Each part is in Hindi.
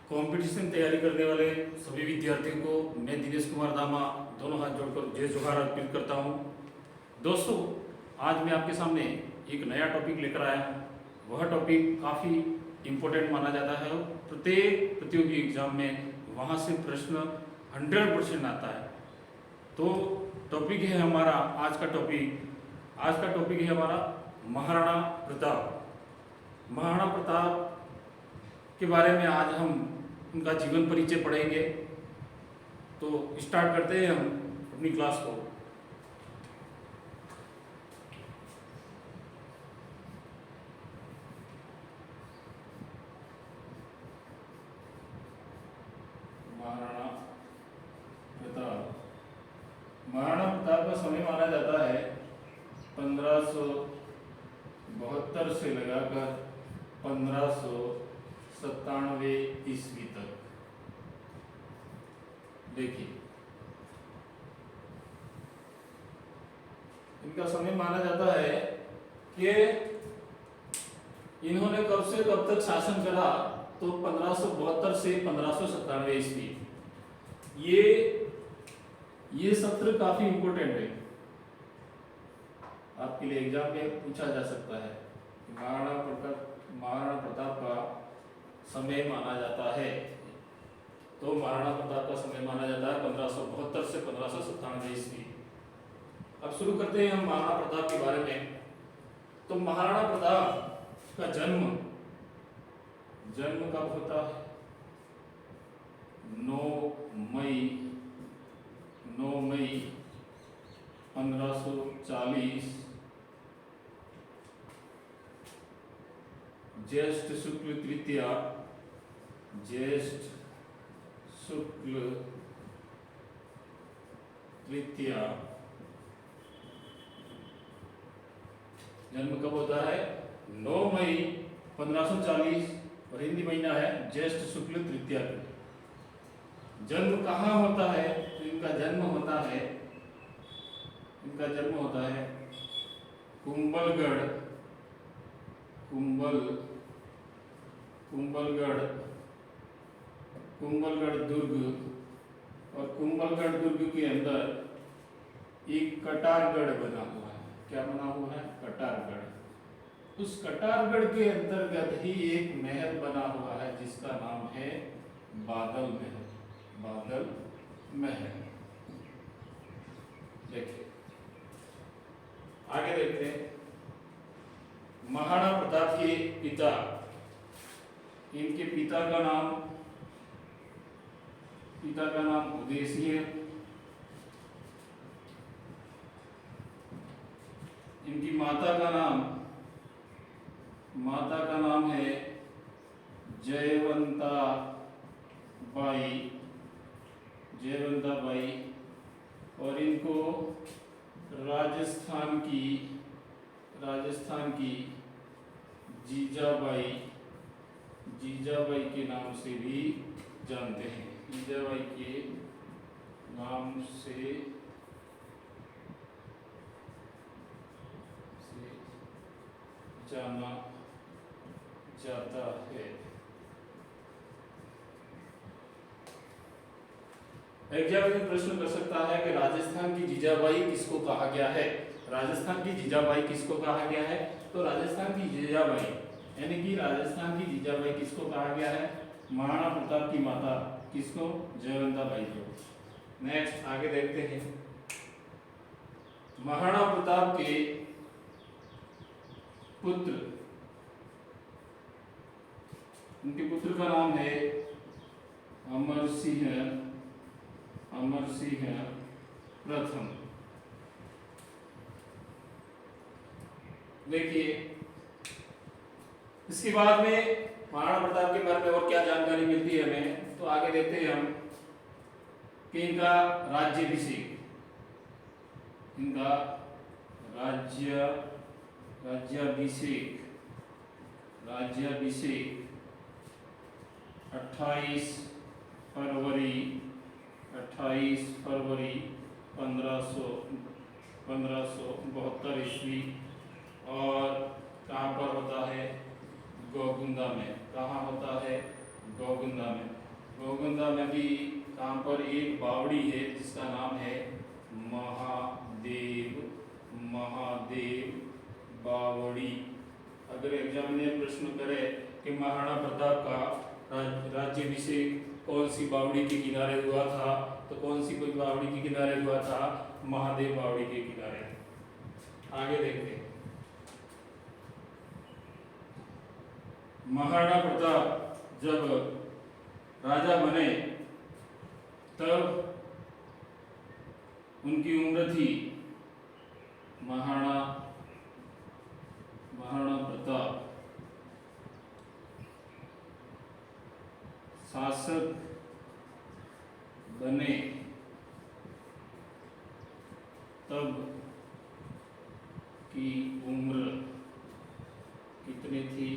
कंपटीशन तैयारी करने वाले सभी विद्यार्थियों को मैं दिनेश कुमार दामा दोनों हाथ जोड़कर जय जोहार अर्पित करता हूं। दोस्तों, आज मैं आपके सामने एक नया टॉपिक लेकर आया हूं। वह टॉपिक काफ़ी इम्पोर्टेंट माना जाता है और प्रत्येक प्रतियोगी एग्जाम में वहां से प्रश्न 100% आता है। तो टॉपिक है हमारा आज का टॉपिक है हमारा महाराणा प्रताप। महाराणा प्रताप के बारे में आज हम उनका जीवन परिचय पढ़ेंगे। तो स्टार्ट करते हैं हम अपनी क्लास को। महाराणा प्रताप का समय माना जाता है 1572 से लगाकर 1597 ईस्वी तक। देखिए, इनका समय माना जाता है कि इन्होंने कब से कब तक शासन करा, तो 1572 से 1597 ईस्वी। ये सत्र काफी इंपोर्टेंट है, आपके लिए एग्जाम में पूछा जा सकता है। महाराणा प्रताप का समय माना जाता है, तो महाराणा प्रताप का समय माना जाता है 1572 से 1597 ईस्वी। अब शुरू करते हैं हम महाराणा प्रताप के बारे में। तो महाराणा प्रताप का जन्म कब होता है? 9 मई 1540 ज्येष्ठ शुक्ल तृतीया जन्म कब होता है? 9 मई 1540 और हिंदी महीना है ज्येष्ठ शुक्ल तृतीया। जन्म कहाँ होता है? तो इनका जन्म होता है कुंभलगढ़ दुर्ग। और कुंभलगढ़ दुर्ग के अंदर एक कटारगढ़ बना हुआ है। क्या बना हुआ है? कटारगढ़। उस कटारगढ़ के अंतर्गत ही एक महल बना हुआ है जिसका नाम है बादल महल। देखिए, आगे देखते हैं। महाराणा प्रताप के पिता, इनके पिता का नाम उदय सिंह। इनकी माता का नाम है जयवंता बाई। और इनको राजस्थान की जीजाबाई के नाम से भी जानते हैं। जीजाबाई के नाम से जाना जाता है। एग्जाम में प्रश्न कर सकता है कि राजस्थान की जीजाबाई किसको कहा गया है? तो राजस्थान की जीजाबाई किसको कहा गया है किसको कहा गया है? महाराणा प्रताप की माता किसको? जयवंता बाई को। नेक्स्ट आगे देखते हैं। महाराणा प्रताप के पुत्र, उनके पुत्र का नाम है अमर सिंह प्रथम। देखिए, इसके बाद में महाराणा प्रताप के बारे में और क्या जानकारी मिलती है हमें, तो आगे देखते हैं हम कि इनका राज्याभिषेक 28 फरवरी 1572 ईस्वी। और कहाँ पर होता है? गौगुंदा में। कहाँ होता है? गौगुंदा में। गोगंदा नदी कहाँ पर, एक बावड़ी है जिसका नाम है महादेव, महादेव बावड़ी। अगर एग्जामिनर प्रश्न करे कि महाराणा प्रताप का राज्याभिषेक कौन सी बावड़ी के किनारे हुआ था, तो कौन सी कोई बावड़ी के किनारे हुआ था, महादेव बावड़ी के किनारे। आगे देखते हैं। महाराणा प्रताप जब राजा बने तब उनकी उम्र थी, महाराणा प्रताप शासक बने तब की उम्र कितनी थी,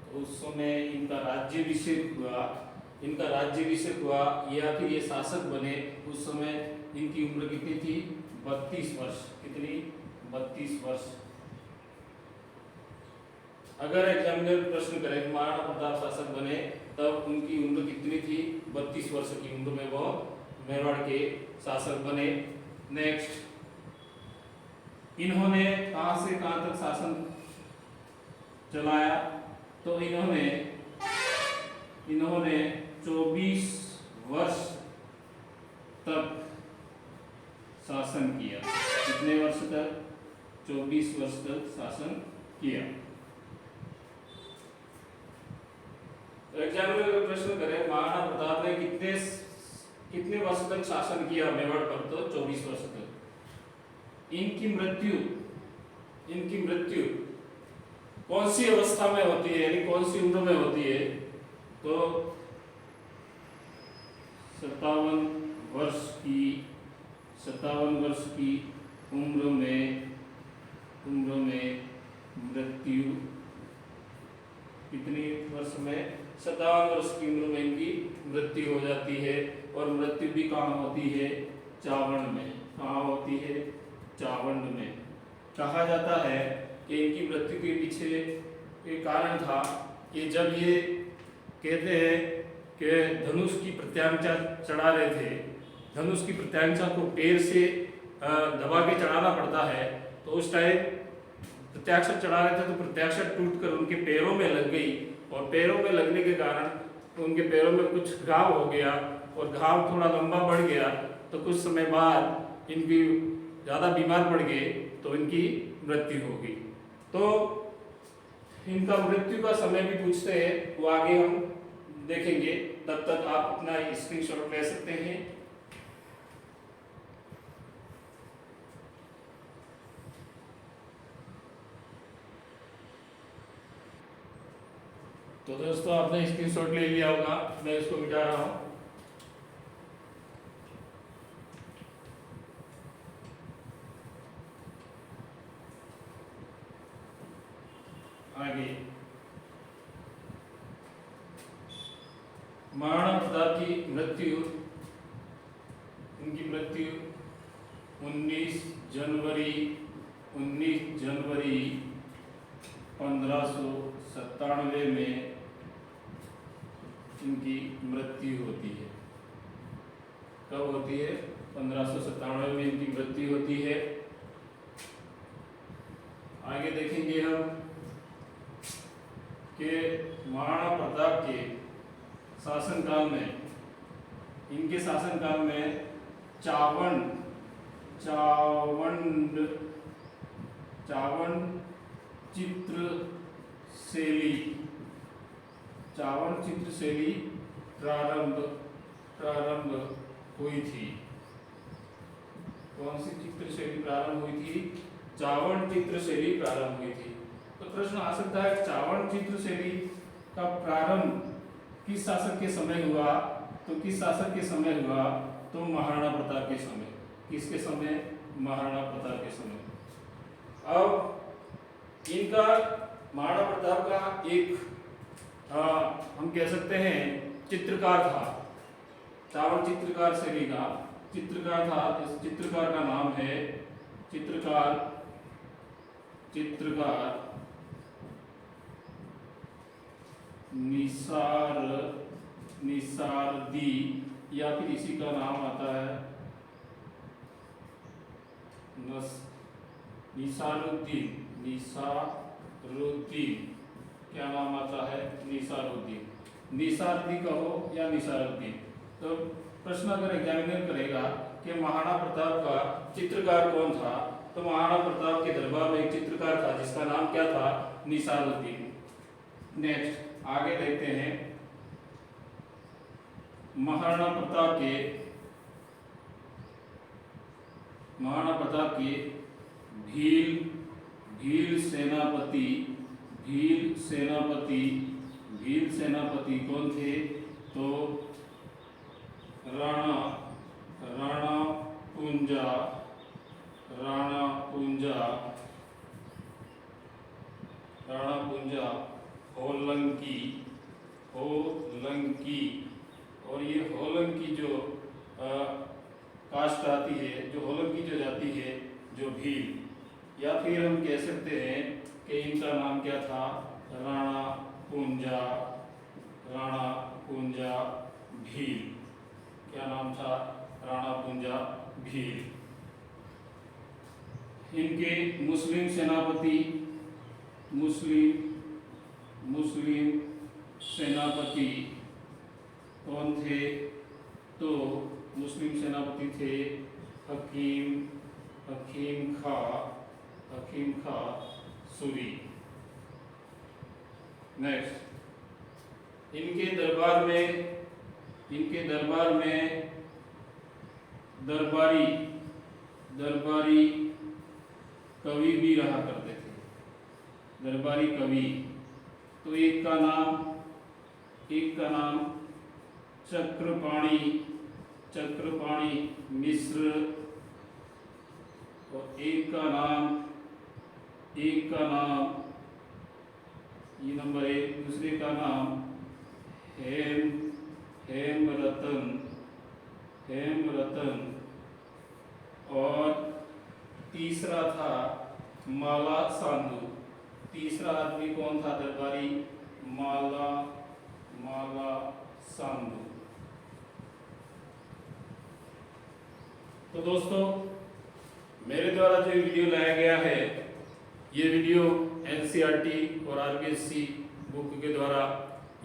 तो उस समय इनका राज्याभिषेक हुआ या फिर ये शासक बने, उस समय इनकी उम्र कितनी थी, 32 वर्ष। कितनी, 32 वर्ष। अगर एग्जामिनर प्रश्न करे महाराणा प्रताप शासक बने तब उनकी उम्र कितनी थी, 32 वर्ष की उम्र में वो मेवाड़ के शासक बने। नेक्स्ट, इन्होंने कहां से कहां तक शासन चलाया, तो इन्होंने 24 वर्ष तक शासन किया। कितने वर्ष तक, 24 वर्ष तक शासन किया। एग्जामिनर प्रश्न करे महाराणा प्रताप ने कितने वर्ष तक शासन किया मेवाड़ पर, तो 24 वर्ष तक। इनकी मृत्यु कौन सी अवस्था में होती है, यानी कौन सी उम्र में होती है, तो 57 वर्ष की उम्र में मृत्यु। कितनी वर्ष में, 57 वर्ष की उम्र में इनकी मृत्यु हो जाती है। और मृत्यु भी कहाँ होती है, चावंड में। कहाँ होती है, चावंड में। कहा जाता है कि इनकी मृत्यु के पीछे एक कारण था कि जब ये कहते हैं कि धनुष की प्रत्यांशा चढ़ा रहे थे, धनुष की प्रत्यांशा को पैर से दबा के चढ़ाना पड़ता है, तो उस टाइम प्रत्याक्षा चढ़ा रहे थे तो प्रत्याक्षा टूटकर उनके पैरों में लग गई, और पैरों में लगने के कारण उनके पैरों में कुछ घाव हो गया, और घाव थोड़ा लंबा बढ़ गया, तो कुछ समय बाद इनकी ज़्यादा बीमार पड़ गए तो इनकी मृत्यु हो गई। तो इनका मृत्यु का समय भी पूछते हैं, वो आगे हम देखेंगे। तब तक आप अपना स्क्रीनशॉट ले सकते हैं। तो दोस्तों आपने स्क्रीनशॉट ले लिया होगा, मैं इसको मिटा रहा हूं। आगे, महाराणा प्रताप की मृत्यु, उनकी मृत्यु 19 जनवरी 1597 में इनकी मृत्यु होती है। कब होती है, 1597 में इनकी मृत्यु होती है। आगे देखेंगे हम कि महाराणा प्रताप के शासनकाल में, इनके शासनकाल में चावंड चित्रशैली प्रारंभ हुई थी। कौन सी चित्रशैली प्रारंभ हुई थी, चावंड चित्रशैली प्रारंभ हुई थी। तो प्रश्न आ सकता है चावंड चित्रशैली का प्रारंभ किस शासक के समय हुआ, तो किस शासक के समय हुआ, तो महाराणा प्रताप के समय। किसके समय, महाराणा प्रताप के समय। अब इनका, महाराणा प्रताप का एक हम कह सकते हैं चित्रकार था, चावंड चित्रकार शैली का चित्रकार था। इस चित्रकार का नाम है चित्रकार निसार निसारदी, या फिर इसी का नाम आता है निसारुद्दीन। निसारुद्दीन क्या नाम आता है? निसारुद्दीन। निसारदी कहो या निसारुद्दीन। तो प्रश्न अगर एग्जामिनर करेगा कि महाराणा प्रताप का चित्रकार कौन था, तो महाराणा प्रताप के दरबार में एक चित्रकार था जिसका नाम क्या था? निसारुद्दीन। नेक्स्ट आगे देखते हैं, महाराणा प्रताप के भील सेनापति कौन थे? तो राणा पूंजा होलंकी। और ये होलंकी जो कास्ट आती है, जो होलंकी जो जाती है, जो भील, या फिर हम कह सकते हैं कि इनका नाम क्या था? राणा पूंजा भील। क्या नाम था? राणा पूंजा भील। इनके मुस्लिम सेनापति कौन थे? तो मुस्लिम सेनापति थे हकीम खा सूरी। नेक्स्ट, इनके दरबार में दरबारी कवि भी रहा करते थे। दरबारी कवि, तो एक का नाम चक्रपाणी मिश्र, और एक का नाम ये नंबर 1, दूसरे का नाम हेमरतन, और तीसरा था माला सांधु। तीसरा आदमी कौन था दरबारी? माला सांधु। तो दोस्तों, मेरे द्वारा जो वीडियो लाया गया है, ये वीडियो एनसीईआरटी और आरबीएससी बुक के द्वारा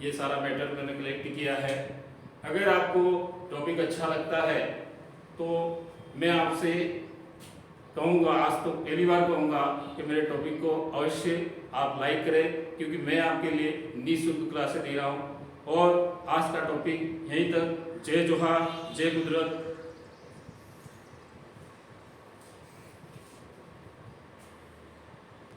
ये सारा मैटर मैंने कलेक्ट किया है। अगर आपको टॉपिक अच्छा लगता है तो मैं आपसे कहूँगा, आज तो पहली बार कहूँगा कि मेरे टॉपिक को अवश्य आप लाइक करें, क्योंकि मैं आपके लिए निःशुल्क क्लासें दे रहा हूँ। और आज का टॉपिक यहीं तक। जय जोहार, जय कुदरत,